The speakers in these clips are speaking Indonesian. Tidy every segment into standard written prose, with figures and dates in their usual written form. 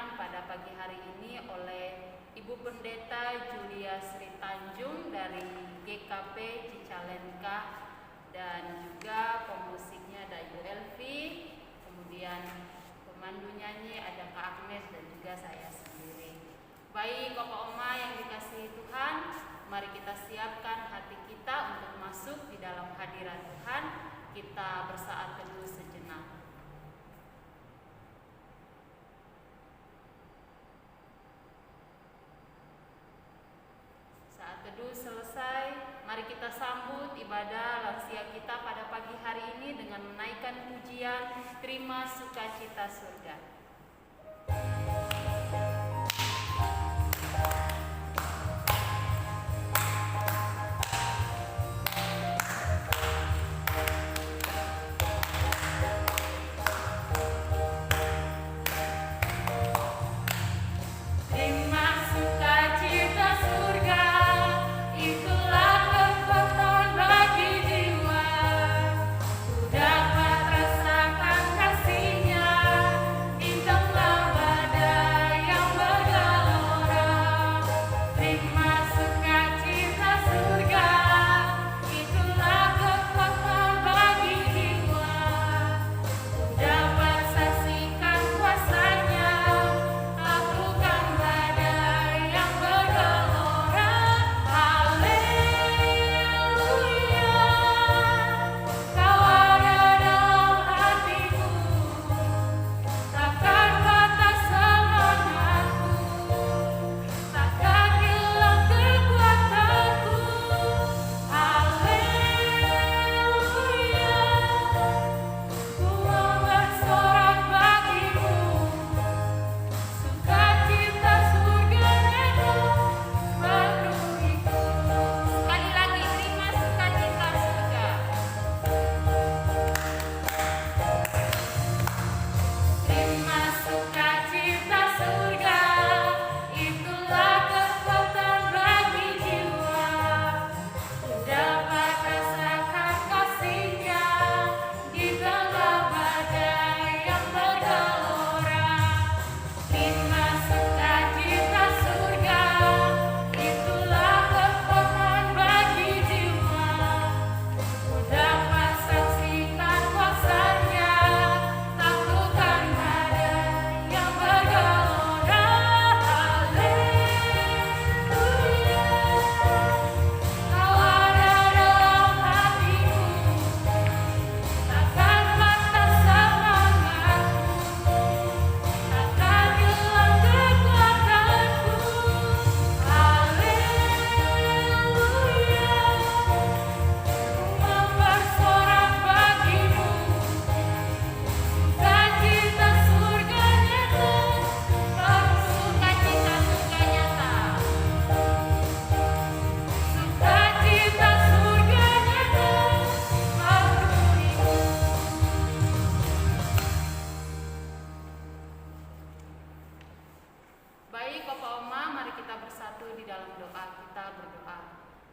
disampaikan pada pagi hari ini oleh Ibu Pendeta Julia Sri Tanjung dari GKP Cicalengka, dan juga pemusiknya ada Ibu Elvi, kemudian pemandu nyanyi ada Kak Agnes dan juga saya sendiri. Baik Bapak Oma yang dikasihi Tuhan, mari kita siapkan hati kita untuk masuk di dalam hadirat Tuhan. Kita bersaat teduh sejenak. Saat teduh selesai, mari kita sambut ibadah lansia kita pada pagi hari ini dengan menaikkan pujian Terima Sukacita Surga.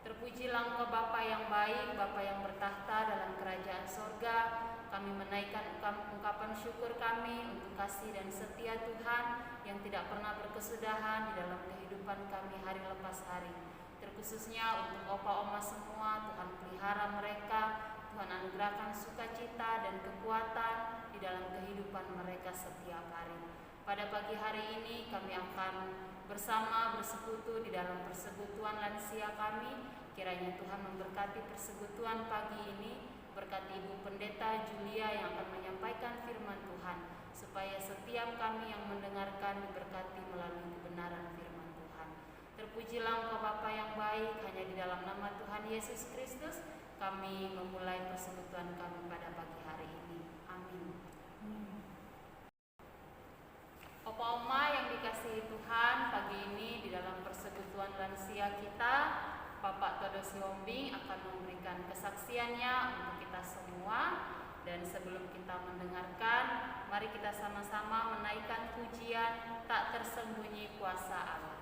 Terpujilah Engkau Bapa yang baik, Bapa yang bertahta dalam kerajaan sorga. Kami menaikkan ungkapan syukur kami untuk kasih dan setia Tuhan yang tidak pernah berkesudahan di dalam kehidupan kami hari lepas hari. Terkhususnya untuk opa oma semua, Tuhan pelihara mereka, Tuhan anugerahkan sukacita dan kekuatan di dalam kehidupan mereka setiap hari. Pada pagi hari ini kami akan bersama bersekutu di dalam persekutuan lansia kami. Kiranya Tuhan memberkati persekutuan pagi ini, berkati Ibu Pendeta Julia yang akan menyampaikan firman Tuhan, supaya setiap kami yang mendengarkan diberkati melalui kebenaran firman Tuhan. Terpujilah Engkau Bapa yang baik, hanya di dalam nama Tuhan Yesus Kristus kami memulai persekutuan kami pada pagi hari ini. Amin. Opa Oma yang dikasihi Tuhan, pagi ini di dalam persekutuan lansia kita, Bapak Todo Siombing akan memberikan kesaksiannya untuk kita semua. Dan sebelum kita mendengarkan, mari kita sama-sama menaikkan pujian Tak Tersembunyi Kuasa Allah.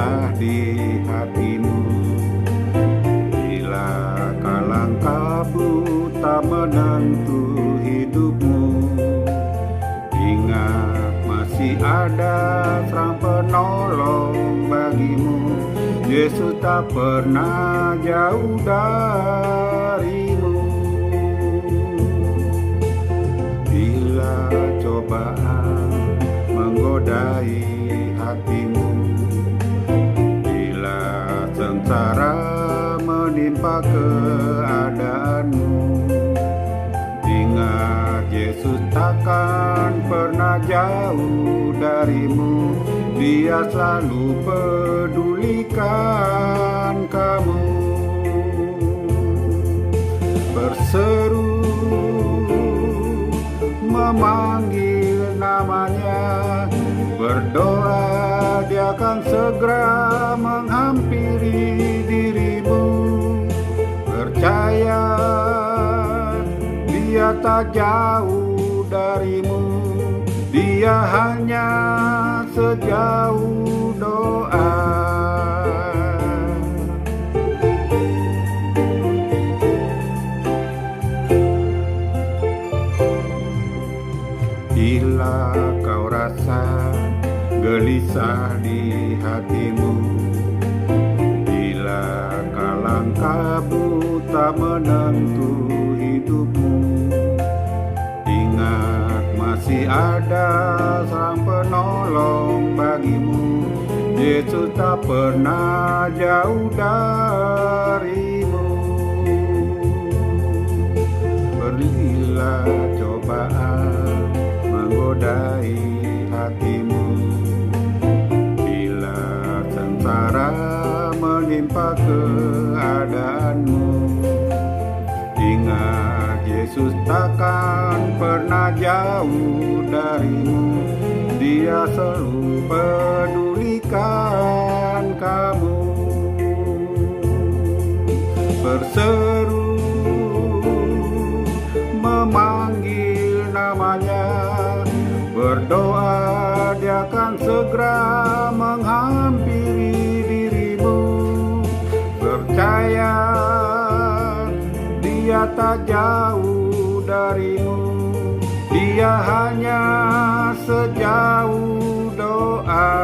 gelisah di hatimu. Bila kalang kabut tak menentu hidupmu, ingat masih ada Sang Penolong bagimu. Yesus tak pernah jauh darimu. Bila cobaan menggodai hatimu, bila sengsara menimpa keadaanmu, ingat Yesus takkan pernah jauh darimu. Dia selalu pedulikan kamu. Berseru memanggil namanya, berdoa Dia akan segera menghampiri dirimu. Percaya Dia tak jauh darimu, Dia hanya sejauh doa. Bila kau rasa gelisah di hatimu, bila kalang kabut tak menentu hidupmu, ingat masih ada Sang Penolong bagimu. Yesus tak pernah jauh darimu. Bila cobaan menggodai hatimu, bila sengsara menimpa keadaanmu, ingat Yesus takkan pernah jauh darimu. Dia selalu pedulikan kamu. Berseru memanggil namanya, berdoa Dia akan segera menghampiri dirimu. Percaya Dia tak jauh darimu, Dia hanya sejauh doa.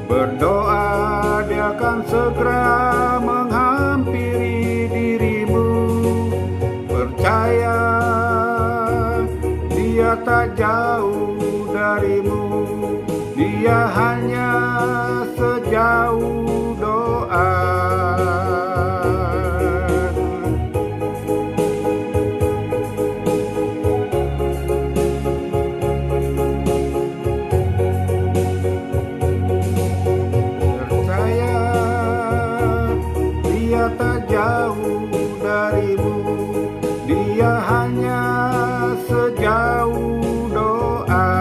Berdoa Dia akan segera menghampiri dirimu. Percaya Dia tak jauh darimu, Dia hanya sejauh doa. Tak jauh darimu, Dia hanya sejauh doa.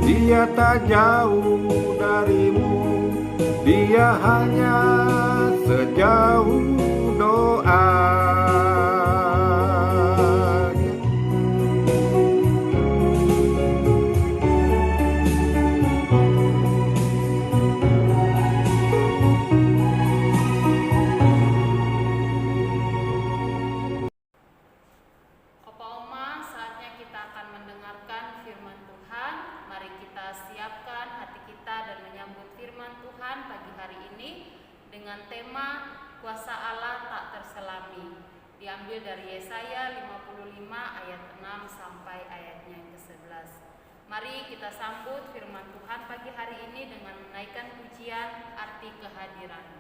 Dia tak jauh darimu, Dia hanya sejauh doa. Dengan tema Kuasa Allah tak terselami, diambil dari Yesaya 55 ayat 6 sampai ayatnya yang ke-11. Mari kita sambut firman Tuhan pagi hari ini dengan menaikkan pujian arti kehadiran.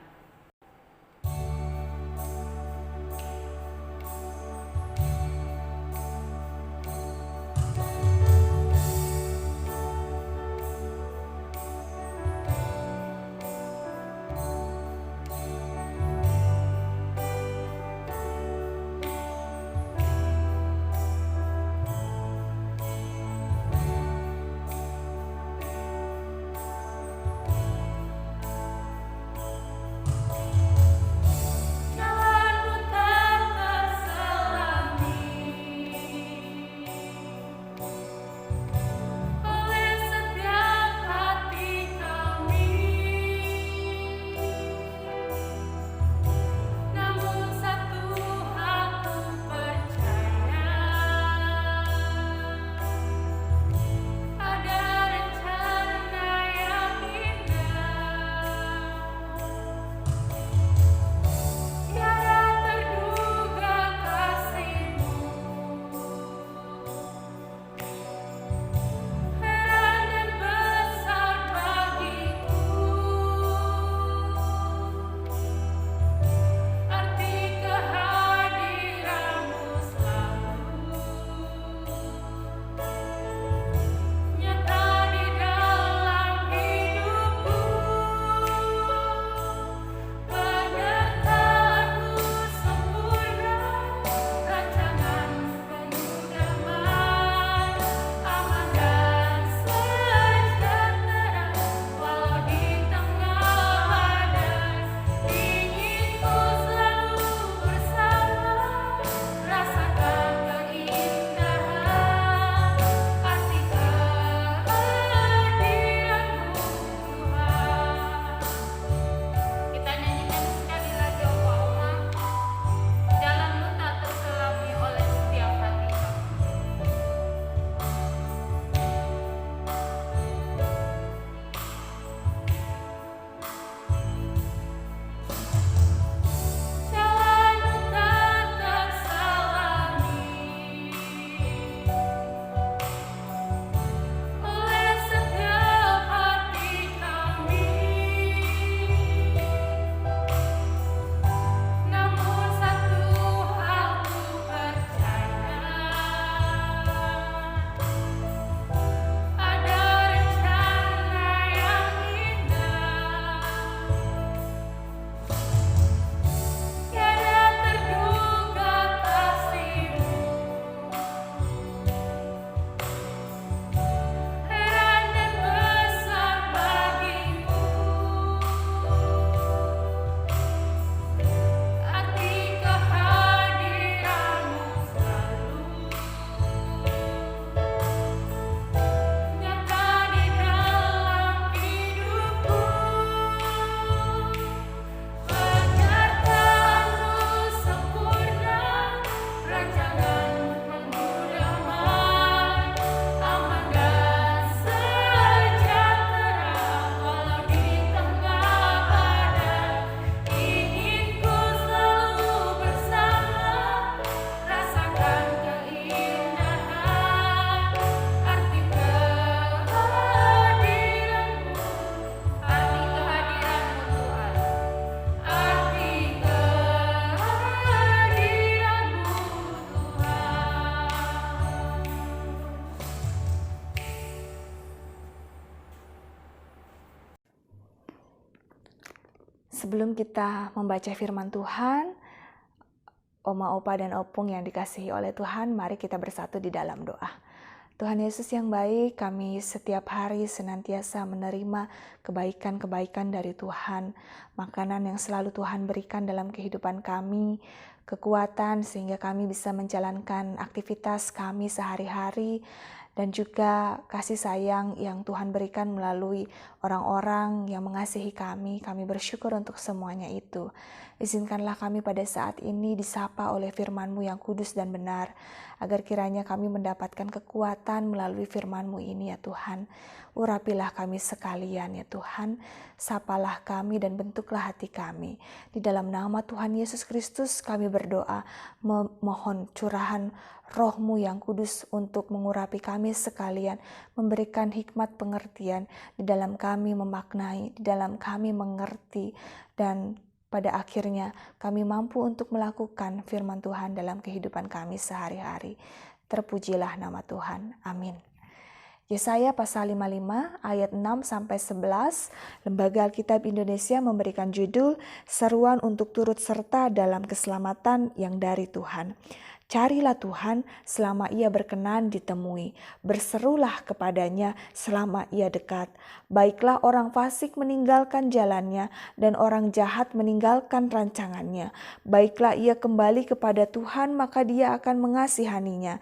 Sebelum kita membaca firman Tuhan, Oma, Opa, dan Opung yang dikasihi oleh Tuhan, mari kita bersatu di dalam doa. Tuhan Yesus yang baik, kami setiap hari senantiasa menerima kebaikan-kebaikan dari Tuhan, makanan yang selalu Tuhan berikan dalam kehidupan kami, kekuatan sehingga kami bisa menjalankan aktivitas kami sehari-hari, dan juga kasih sayang yang Tuhan berikan melalui orang-orang yang mengasihi kami. Kami bersyukur untuk semuanya itu. Izinkanlah kami pada saat ini disapa oleh firman-Mu yang kudus dan benar, agar kiranya kami mendapatkan kekuatan melalui firman-Mu ini ya Tuhan. Urapilah kami sekalian ya Tuhan, sapalah kami dan bentuklah hati kami. Di dalam nama Tuhan Yesus Kristus kami berdoa, memohon curahan Roh-Mu yang kudus untuk mengurapi kami sekalian, memberikan hikmat pengertian di dalam kami memaknai, di dalam kami mengerti, dan pada akhirnya kami mampu untuk melakukan firman Tuhan dalam kehidupan kami sehari-hari. Terpujilah nama Tuhan. Amin. Yesaya pasal 55 ayat 6-11, Lembaga Alkitab Indonesia memberikan judul Seruan untuk turut serta dalam keselamatan yang dari Tuhan. Carilah Tuhan selama ia berkenan ditemui. Berserulah kepadanya selama ia dekat. Baiklah orang fasik meninggalkan jalannya dan orang jahat meninggalkan rancangannya. Baiklah ia kembali kepada Tuhan, maka dia akan mengasihaninya.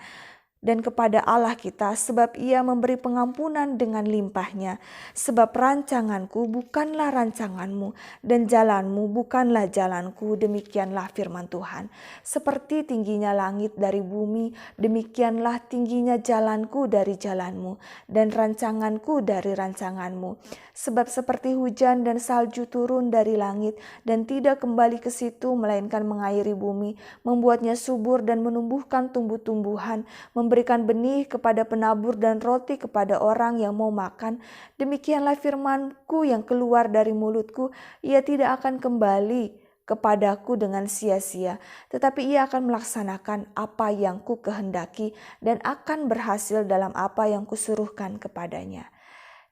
Dan kepada Allah kita, sebab ia memberi pengampunan dengan limpahnya. Sebab rancanganku bukanlah rancanganmu, dan jalanmu bukanlah jalanku, demikianlah firman Tuhan. Seperti tingginya langit dari bumi, demikianlah tingginya jalanku dari jalanmu, dan rancanganku dari rancanganmu. Sebab seperti hujan dan salju turun dari langit, dan tidak kembali ke situ, melainkan mengairi bumi, membuatnya subur dan menumbuhkan tumbuh-tumbuhan, memberikan benih kepada penabur dan roti kepada orang yang mau makan. Demikianlah firman-Ku yang keluar dari mulutku, ia tidak akan kembali kepadaku dengan sia-sia, tetapi ia akan melaksanakan apa yang Ku kehendaki dan akan berhasil dalam apa yang Kusuruhkan kepadanya.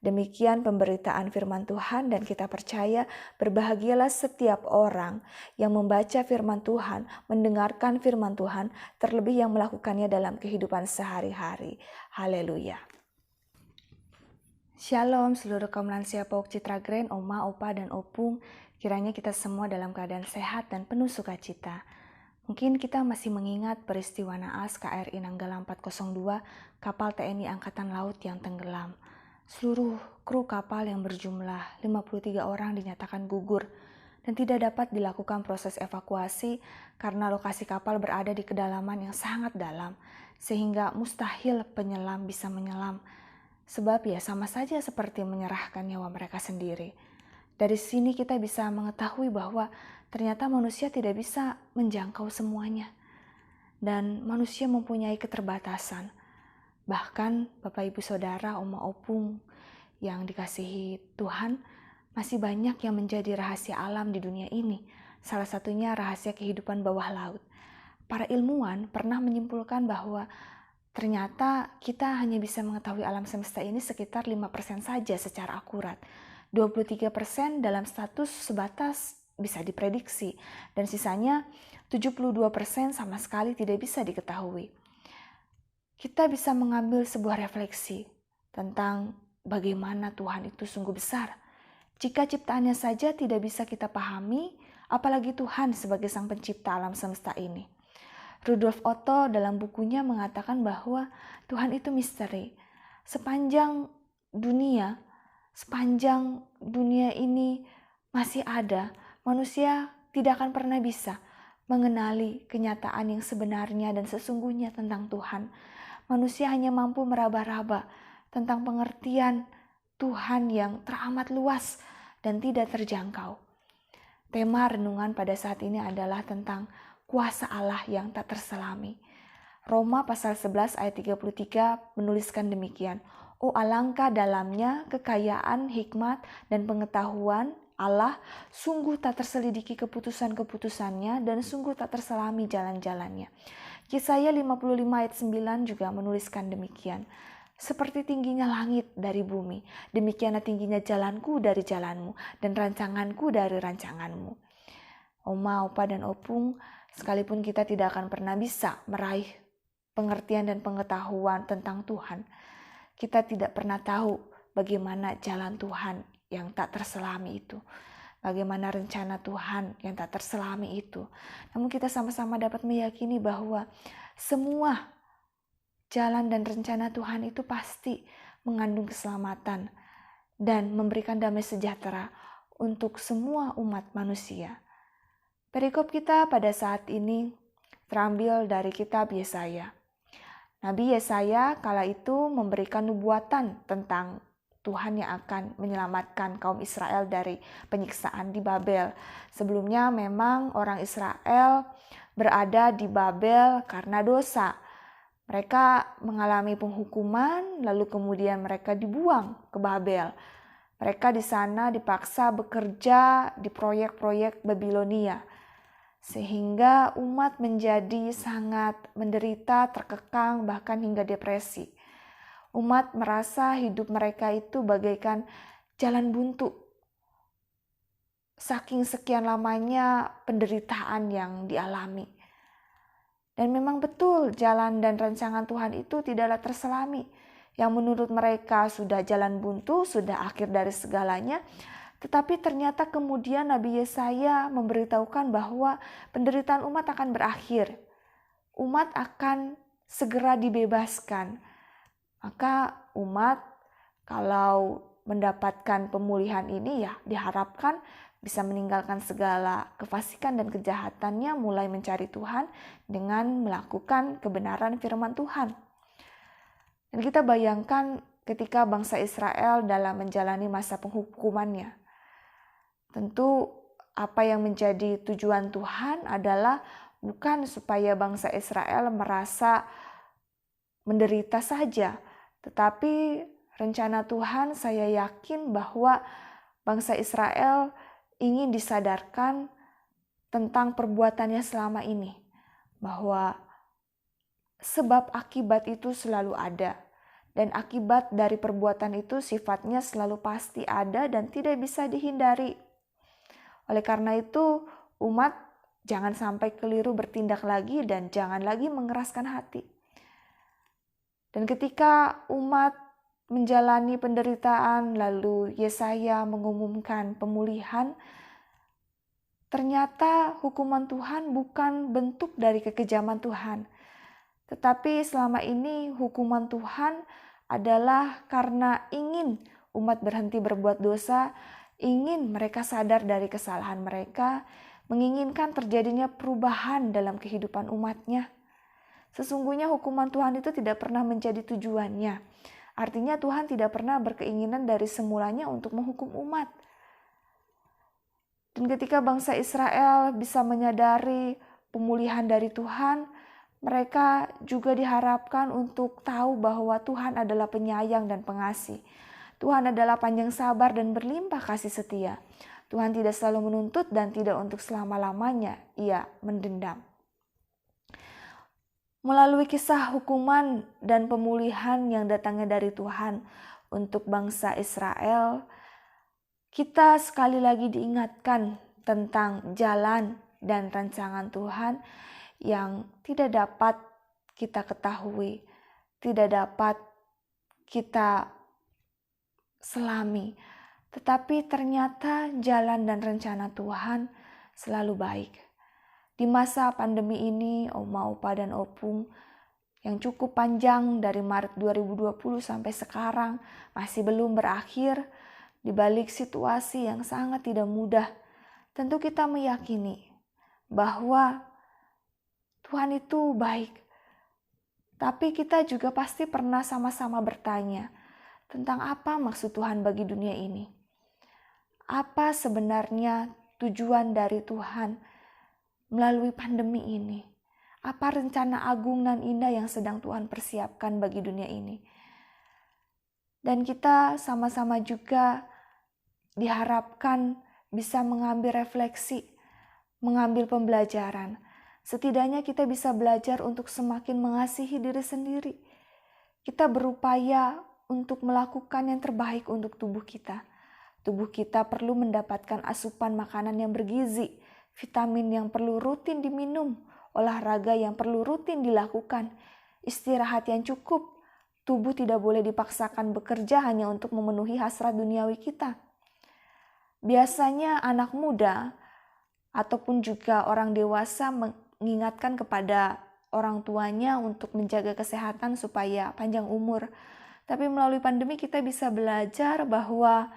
Demikian pemberitaan firman Tuhan, dan kita percaya berbahagialah setiap orang yang membaca firman Tuhan, mendengarkan firman Tuhan, terlebih yang melakukannya dalam kehidupan sehari-hari. Haleluya. Shalom seluruh kaum lansia PAUK Citra Grand, Oma, Opa, dan Opung. Kiranya kita semua dalam keadaan sehat dan penuh sukacita. Mungkin kita masih mengingat peristiwa naas KRI Nanggala 402, kapal TNI Angkatan Laut yang tenggelam. Seluruh kru kapal yang berjumlah 53 orang dinyatakan gugur dan tidak dapat dilakukan proses evakuasi karena lokasi kapal berada di kedalaman yang sangat dalam, sehingga mustahil penyelam bisa menyelam. Sebab ya sama saja seperti menyerahkan nyawa mereka sendiri. Dari sini kita bisa mengetahui bahwa ternyata manusia tidak bisa menjangkau semuanya. Dan manusia mempunyai keterbatasan. Bahkan Bapak Ibu Saudara, Oma Opung yang dikasihi Tuhan, masih banyak yang menjadi rahasia alam di dunia ini. Salah satunya rahasia kehidupan bawah laut. Para ilmuwan pernah menyimpulkan bahwa ternyata kita hanya bisa mengetahui alam semesta ini sekitar 5% saja secara akurat. 23% dalam status sebatas bisa diprediksi, dan sisanya 72% sama sekali tidak bisa diketahui. Kita bisa mengambil sebuah refleksi tentang bagaimana Tuhan itu sungguh besar. Jika ciptaannya saja tidak bisa kita pahami, apalagi Tuhan sebagai sang pencipta alam semesta ini. Rudolf Otto dalam bukunya mengatakan bahwa Tuhan itu misteri. Sepanjang dunia ini masih ada, manusia tidak akan pernah bisa mengenali kenyataan yang sebenarnya dan sesungguhnya tentang Tuhan. Manusia hanya mampu meraba-raba tentang pengertian Tuhan yang teramat luas dan tidak terjangkau. Tema renungan pada saat ini adalah tentang kuasa Allah yang tak terselami. Roma pasal 11 ayat 33 menuliskan demikian. Oh alangkah dalamnya kekayaan, hikmat, dan pengetahuan Allah, sungguh tak terselidiki keputusan-keputusannya dan sungguh tak terselami jalan-jalannya. Yesaya 55 ayat 9 juga menuliskan demikian. seperti tingginya langit dari bumi, demikianlah tingginya jalanku dari jalanmu, dan rancanganku dari rancanganmu. Oma, opa, dan opung, sekalipun kita tidak akan pernah bisa meraih pengertian dan pengetahuan tentang Tuhan, kita tidak pernah tahu bagaimana jalan Tuhan yang tak terselami itu, bagaimana rencana Tuhan yang tak terselami itu. Namun kita sama-sama dapat meyakini bahwa semua jalan dan rencana Tuhan itu pasti mengandung keselamatan dan memberikan damai sejahtera untuk semua umat manusia. Perikop kita pada saat ini terambil dari kitab Yesaya. Nabi Yesaya kala itu memberikan nubuatan tentang Tuhan yang akan menyelamatkan kaum Israel dari penyiksaan di Babel. Sebelumnya memang orang Israel berada di Babel karena dosa. Mereka mengalami penghukuman, lalu kemudian mereka dibuang ke Babel. Mereka di sana dipaksa bekerja di proyek-proyek Babilonia. Sehingga umat menjadi sangat menderita, terkekang, bahkan hingga depresi. Umat merasa hidup mereka itu bagaikan jalan buntu. Saking sekian lamanya penderitaan yang dialami. Dan memang betul jalan dan rancangan Tuhan itu tidaklah terselami. Yang menurut mereka sudah jalan buntu, sudah akhir dari segalanya. Tetapi ternyata kemudian Nabi Yesaya memberitahukan bahwa penderitaan umat akan berakhir. Umat akan segera dibebaskan. Maka umat kalau mendapatkan pemulihan ini ya diharapkan bisa meninggalkan segala kefasikan dan kejahatannya, mulai mencari Tuhan dengan melakukan kebenaran firman Tuhan. Dan kita bayangkan ketika bangsa Israel dalam menjalani masa penghukumannya. Tentu apa yang menjadi tujuan Tuhan adalah bukan supaya bangsa Israel merasa menderita saja, tetapi rencana Tuhan saya yakin bahwa bangsa Israel ingin disadarkan tentang perbuatannya selama ini, bahwa sebab akibat itu selalu ada, dan akibat dari perbuatan itu sifatnya selalu pasti ada dan tidak bisa dihindari. Oleh karena itu, umat jangan sampai keliru bertindak lagi dan jangan lagi mengeraskan hati. Dan ketika umat menjalani penderitaan, lalu Yesaya mengumumkan pemulihan, ternyata hukuman Tuhan bukan bentuk dari kekejaman Tuhan. Tetapi selama ini hukuman Tuhan adalah karena ingin umat berhenti berbuat dosa, ingin mereka sadar dari kesalahan mereka, menginginkan terjadinya perubahan dalam kehidupan umatnya. Sesungguhnya hukuman Tuhan itu tidak pernah menjadi tujuannya. Artinya Tuhan tidak pernah berkeinginan dari semulanya untuk menghukum umat. Dan ketika bangsa Israel bisa menyadari pemulihan dari Tuhan, mereka juga diharapkan untuk tahu bahwa Tuhan adalah penyayang dan pengasih. Tuhan adalah panjang sabar dan berlimpah kasih setia. Tuhan tidak selalu menuntut dan tidak untuk selama-lamanya Ia mendendam. Melalui kisah hukuman dan pemulihan yang datangnya dari Tuhan untuk bangsa Israel, kita sekali lagi diingatkan tentang jalan dan rancangan Tuhan yang tidak dapat kita ketahui, tidak dapat kita selami. Tetapi ternyata jalan dan rencana Tuhan selalu baik. Di masa pandemi ini, Oma, Opa, dan Opung yang cukup panjang dari Maret 2020 sampai sekarang masih belum berakhir, di balik situasi yang sangat tidak mudah, tentu kita meyakini bahwa Tuhan itu baik. Tapi kita juga pasti pernah sama-sama bertanya tentang apa maksud Tuhan bagi dunia ini. Apa sebenarnya tujuan dari Tuhan melalui pandemi ini? Apa rencana agung dan indah yang sedang Tuhan persiapkan bagi dunia ini? Dan kita sama-sama juga diharapkan bisa mengambil refleksi, mengambil pembelajaran. Setidaknya kita bisa belajar untuk semakin mengasihi diri sendiri. kita berupaya untuk melakukan yang terbaik untuk tubuh kita. Tubuh kita perlu mendapatkan asupan makanan yang bergizi, vitamin yang perlu rutin diminum, olahraga yang perlu rutin dilakukan, istirahat yang cukup. Tubuh tidak boleh dipaksakan bekerja hanya untuk memenuhi hasrat duniawi kita. Biasanya anak muda ataupun juga orang dewasa mengingatkan kepada orang tuanya untuk menjaga kesehatan supaya panjang umur. Tapi melalui pandemi kita bisa belajar bahwa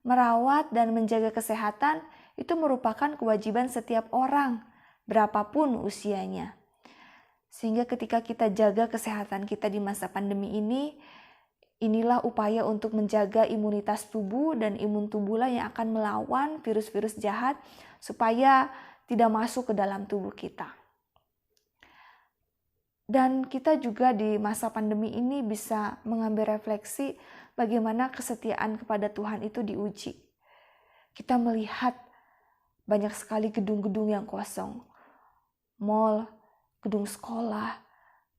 merawat dan menjaga kesehatan itu merupakan kewajiban setiap orang, berapapun usianya. Sehingga ketika kita jaga kesehatan kita di masa pandemi ini, inilah upaya untuk menjaga imunitas tubuh, dan imun tubuhlah yang akan melawan virus-virus jahat supaya tidak masuk ke dalam tubuh kita. Dan kita juga di masa pandemi ini bisa mengambil refleksi bagaimana kesetiaan kepada Tuhan itu diuji. Kita melihat banyak sekali gedung-gedung yang kosong. Mall, gedung sekolah,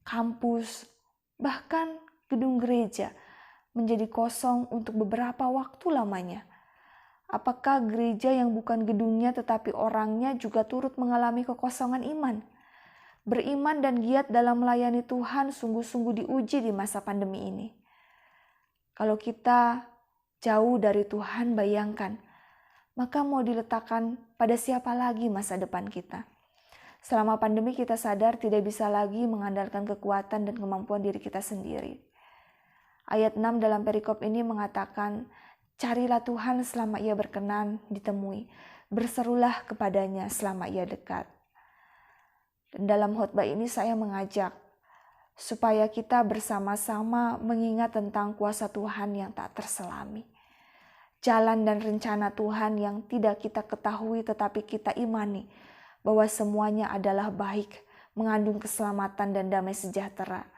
kampus, bahkan gedung gereja menjadi kosong untuk beberapa waktu lamanya. Apakah gereja yang bukan gedungnya tetapi orangnya juga turut mengalami kekosongan iman? Beriman dan giat dalam melayani Tuhan sungguh-sungguh diuji di masa pandemi ini. Kalau kita jauh dari Tuhan, bayangkan, maka mau diletakkan pada siapa lagi masa depan kita? Selama pandemi kita sadar tidak bisa lagi mengandalkan kekuatan dan kemampuan diri kita sendiri. Ayat 6 dalam perikop ini mengatakan, carilah Tuhan selama ia berkenan ditemui, berserulah kepadanya selama ia dekat. Dan dalam khotbah ini saya mengajak supaya kita bersama-sama mengingat tentang kuasa Tuhan yang tak terselami. Jalan dan rencana Tuhan yang tidak kita ketahui tetapi kita imani bahwa semuanya adalah baik, mengandung keselamatan dan damai sejahtera.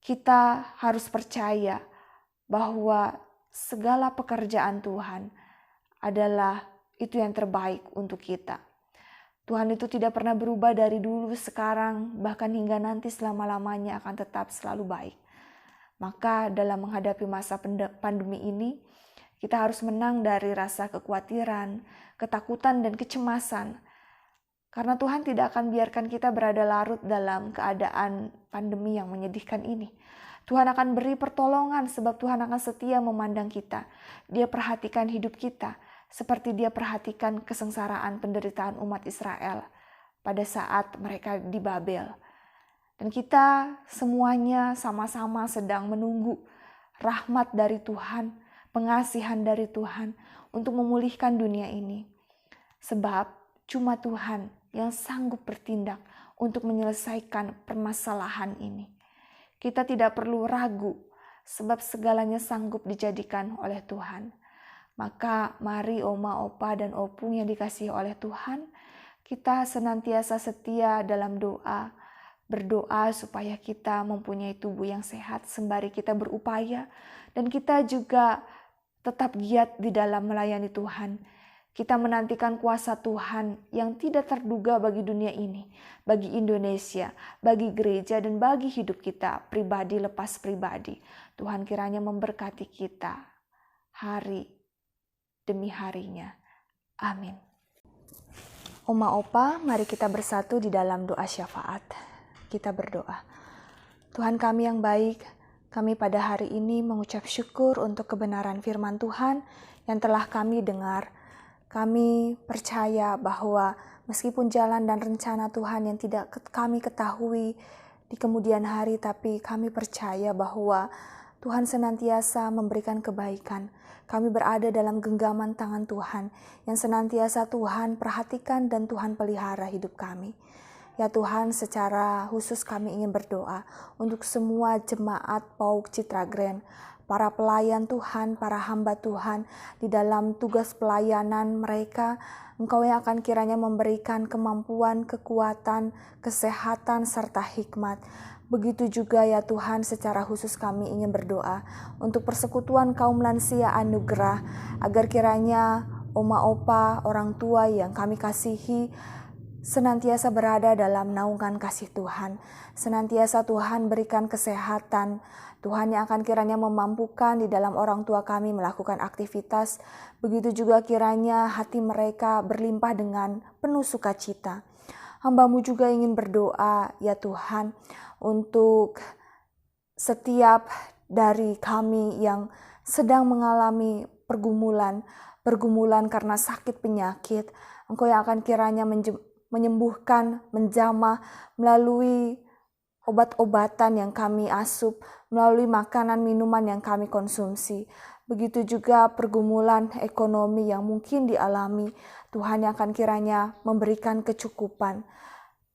Kita harus percaya bahwa segala pekerjaan Tuhan adalah itu yang terbaik untuk kita. Tuhan itu tidak pernah berubah dari dulu, sekarang, bahkan hingga nanti selama-lamanya akan tetap selalu baik. Maka dalam menghadapi masa pandemi ini, kita harus menang dari rasa kekhawatiran, ketakutan, dan kecemasan. Karena Tuhan tidak akan biarkan kita berada larut dalam keadaan pandemi yang menyedihkan ini. Tuhan akan beri pertolongan sebab Tuhan akan setia memandang kita. Dia perhatikan hidup kita seperti Dia perhatikan kesengsaraan penderitaan umat Israel pada saat mereka di Babel. Dan kita semuanya sama-sama sedang menunggu rahmat dari Tuhan, pengasihan dari Tuhan untuk memulihkan dunia ini. Sebab cuma Tuhan yang sanggup bertindak untuk menyelesaikan permasalahan ini. Kita tidak perlu ragu sebab segalanya sanggup dijadikan oleh Tuhan. Maka mari Oma, Opa, dan Opung yang dikasihi oleh Tuhan, kita senantiasa setia dalam doa, berdoa supaya kita mempunyai tubuh yang sehat sembari kita berupaya, dan kita juga tetap giat di dalam melayani Tuhan. Kita menantikan kuasa Tuhan yang tidak terduga bagi dunia ini, bagi Indonesia, bagi gereja, dan bagi hidup kita pribadi lepas pribadi. Tuhan kiranya memberkati kita hari demi harinya. Amin. Oma Opa, mari kita bersatu di dalam doa syafaat. Kita berdoa. Tuhan kami yang baik, kami pada hari ini mengucap syukur untuk kebenaran firman Tuhan yang telah kami dengar. Kami percaya bahwa meskipun jalan dan rencana Tuhan yang tidak kami ketahui di kemudian hari, tapi kami percaya bahwa Tuhan senantiasa memberikan kebaikan. Kami berada dalam genggaman tangan Tuhan yang senantiasa Tuhan perhatikan dan Tuhan pelihara hidup kami. Ya Tuhan, secara khusus kami ingin berdoa untuk semua jemaat PAUK Citra Grand, para pelayan Tuhan, para hamba Tuhan di dalam tugas pelayanan mereka. Engkau yang akan kiranya memberikan kemampuan, kekuatan, kesehatan, serta hikmat. Begitu juga ya Tuhan, secara khusus kami ingin berdoa untuk persekutuan kaum lansia anugerah, agar kiranya Oma Opa, orang tua yang kami kasihi, senantiasa berada dalam naungan kasih Tuhan. Senantiasa Tuhan berikan kesehatan. Tuhan yang akan kiranya memampukan di dalam orang tua kami melakukan aktivitas. Begitu juga kiranya hati mereka berlimpah dengan penuh sukacita. Hamba-Mu juga ingin berdoa, ya Tuhan, untuk setiap dari kami yang sedang mengalami pergumulan karena sakit penyakit. Engkau yang akan kiranya menyembuhkan, menjamah melalui obat-obatan yang kami asup, melalui makanan minuman yang kami konsumsi. Begitu juga pergumulan ekonomi yang mungkin dialami, Tuhan yang akan kiranya memberikan kecukupan.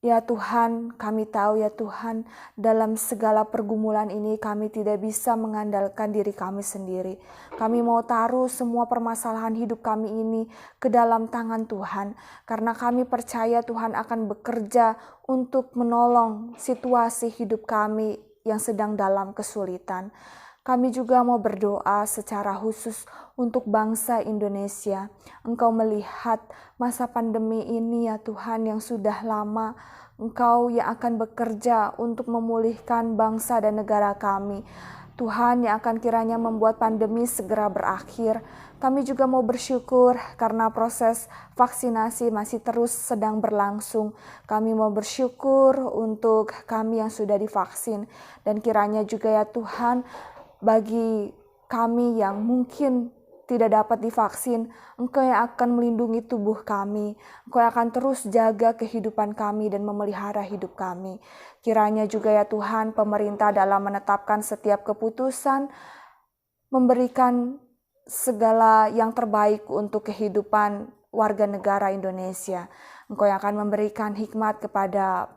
Ya Tuhan, kami tahu ya Tuhan, dalam segala pergumulan ini kami tidak bisa mengandalkan diri kami sendiri. Kami mau taruh semua permasalahan hidup kami ini ke dalam tangan Tuhan. Karena kami percaya Tuhan akan bekerja untuk menolong situasi hidup kami yang sedang dalam kesulitan. Kami juga mau berdoa secara khusus untuk bangsa Indonesia. Engkau melihat masa pandemi ini ya Tuhan yang sudah lama. Engkau yang akan bekerja untuk memulihkan bangsa dan negara kami. Tuhan yang akan kiranya membuat pandemi segera berakhir. Kami juga mau bersyukur karena proses vaksinasi masih terus sedang berlangsung. Kami mau bersyukur untuk kami yang sudah divaksin. Dan kiranya juga ya Tuhan, bagi kami yang mungkin tidak dapat divaksin, Engkau yang akan melindungi tubuh kami. Engkau yang akan terus jaga kehidupan kami dan memelihara hidup kami. Kiranya juga ya Tuhan, pemerintah dalam menetapkan setiap keputusan, memberikan segala yang terbaik untuk kehidupan warga negara Indonesia. Engkau yang akan memberikan hikmat kepada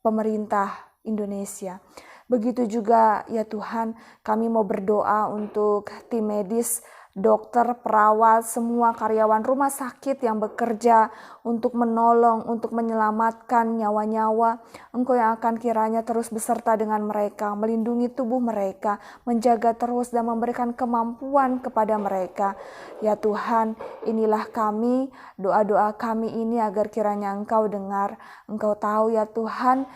pemerintah Indonesia. Begitu juga ya Tuhan, kami mau berdoa untuk tim medis, dokter, perawat, semua karyawan rumah sakit yang bekerja untuk menolong, untuk menyelamatkan nyawa-nyawa. Engkau yang akan kiranya terus beserta dengan mereka, melindungi tubuh mereka, menjaga terus dan memberikan kemampuan kepada mereka. Ya Tuhan, inilah kami, doa-doa kami ini agar kiranya Engkau dengar. Engkau tahu ya Tuhan,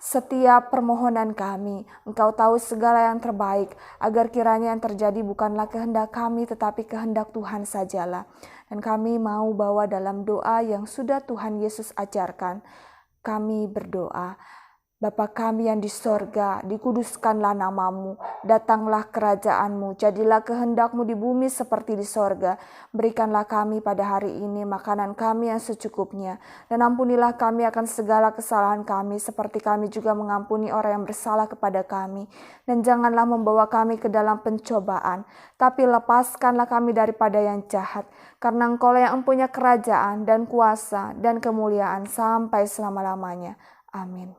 setiap permohonan kami, Engkau tahu segala yang terbaik, agar kiranya yang terjadi bukanlah kehendak kami, tetapi kehendak Tuhan sajalah. Dan kami mau bawa dalam doa yang sudah Tuhan Yesus ajarkan. Kami berdoa, Bapa kami yang di sorga, dikuduskanlah namamu, datanglah kerajaan-Mu, jadilah kehendak-Mu di bumi seperti di sorga. Berikanlah kami pada hari ini makanan kami yang secukupnya, dan ampunilah kami akan segala kesalahan kami, seperti kami juga mengampuni orang yang bersalah kepada kami. Dan janganlah membawa kami ke dalam pencobaan, tapi lepaskanlah kami daripada yang jahat, karena Engkau yang mempunyai kerajaan dan kuasa dan kemuliaan sampai selama-lamanya. Amin.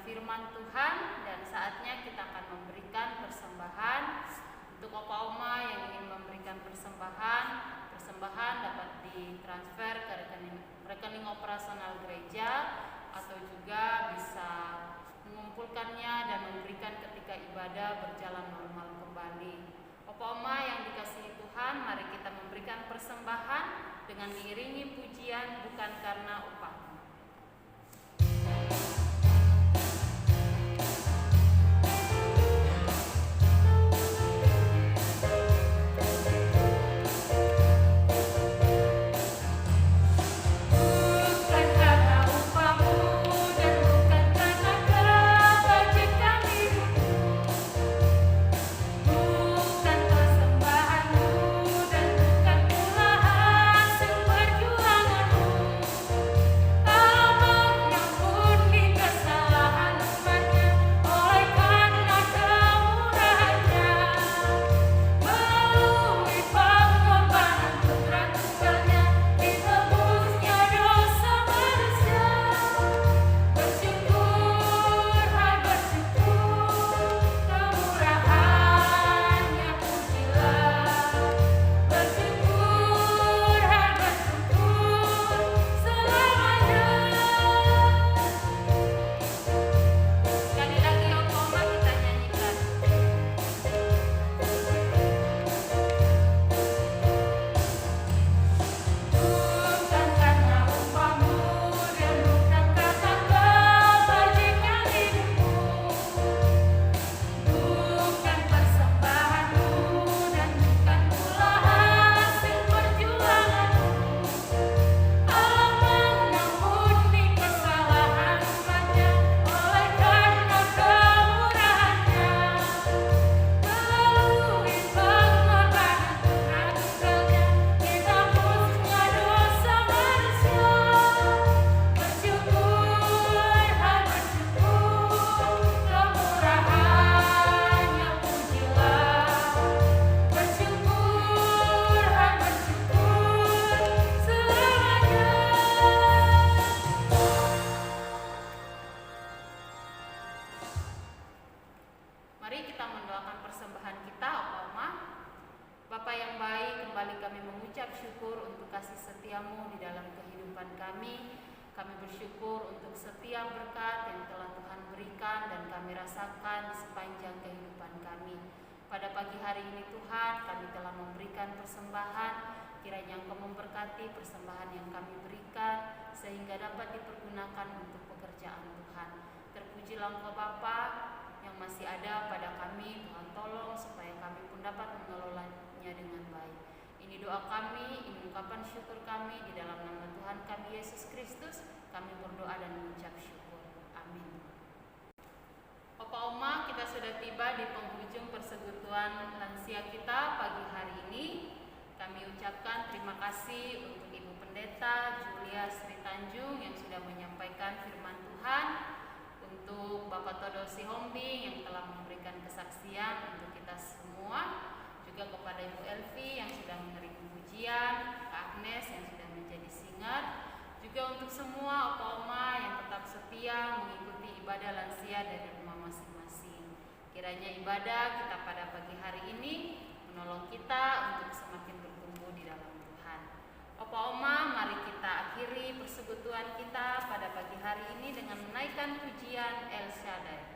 Firman Tuhan, dan saatnya kita akan memberikan persembahan. Untuk Opa Oma yang ingin memberikan persembahan dapat ditransfer ke rekening operasional gereja, atau juga bisa mengumpulkannya dan memberikan ketika ibadah berjalan normal kembali. Opa Oma yang dikasihi Tuhan, mari kita memberikan persembahan dengan diiringi pujian bukan karena upah. Perjuanganmu Mari kita mendoakan persembahan kita, Oma. Bapa yang baik, kembali kami mengucap syukur untuk kasih setiamu di dalam kehidupan kami. Kami bersyukur untuk setiap berkat yang telah Tuhan berikan dan kami rasakan di sepanjang kehidupan kami. Pada pagi hari ini Tuhan, kami telah memberikan persembahan. Kiranya Engkau memberkati persembahan yang kami berikan sehingga dapat dipergunakan untuk pekerjaan Tuhan. Terpujilah Engkau Bapa yang masih ada pada kami. Tuhan tolong supaya kami pun dapat mengelolanya dengan baik. Ini doa kami, ini ungkapan syukur kami di dalam nama Tuhan kami Yesus Kristus. Kami berdoa dan mengucap syukur. Amin. Opa Oma, kita sudah tiba di penghujung persekutuan lansia kita pagi hari ini. Kami ucapkan terima kasih untuk Ibu Pendeta Julia Sri Tanjung yang sudah menyampaikan firman Tuhan, untuk Bapak Todo Sihombing yang telah memberikan kesaksian untuk kita semua, juga kepada Ibu Elvi yang sudah menerima pujian, Kak Agnes yang sudah menjadi singer, juga untuk semua Opa Oma yang tetap setia mengikuti ibadah lansia dari rumah masing-masing. Kiranya ibadah kita pada pagi hari ini menolong kita untuk semakin bertumbuh di dalam Tuhan. Opa Oma, mari kita akhiri persekutuan kita pada pagi hari ini dengan menaikkan pujian El Shaddai.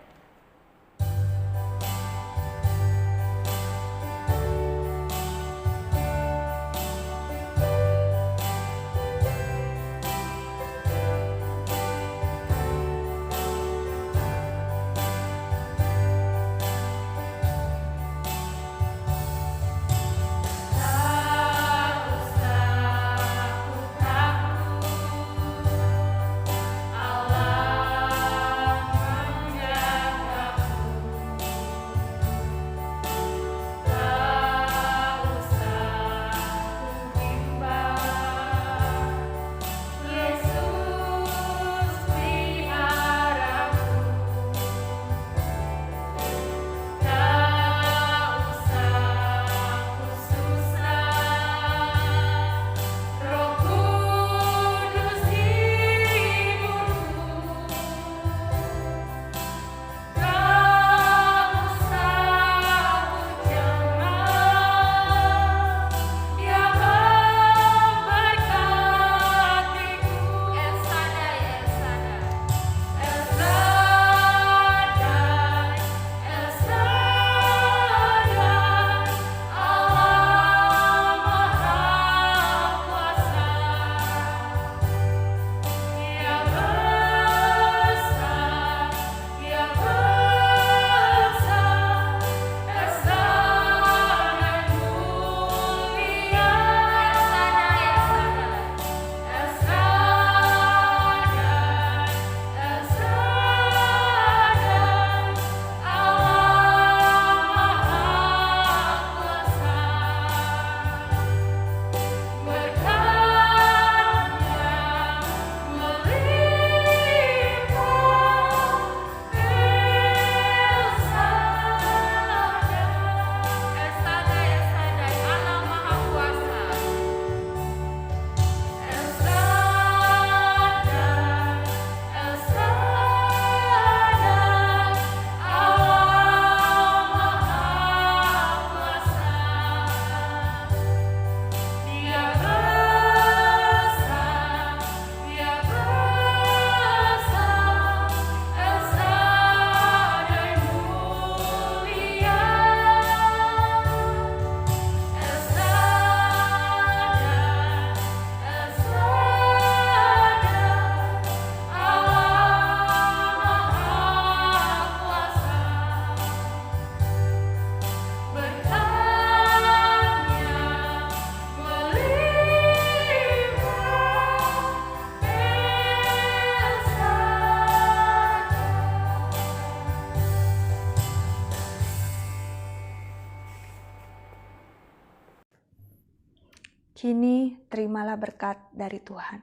Kini terimalah berkat dari Tuhan.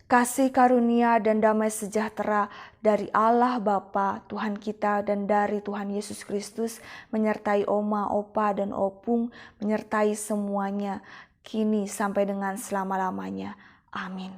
Kasih karunia dan damai sejahtera dari Allah Bapa, Tuhan kita, dan dari Tuhan Yesus Kristus menyertai Oma, Opa, dan Opung, menyertai semuanya, kini sampai dengan selama-lamanya. Amin.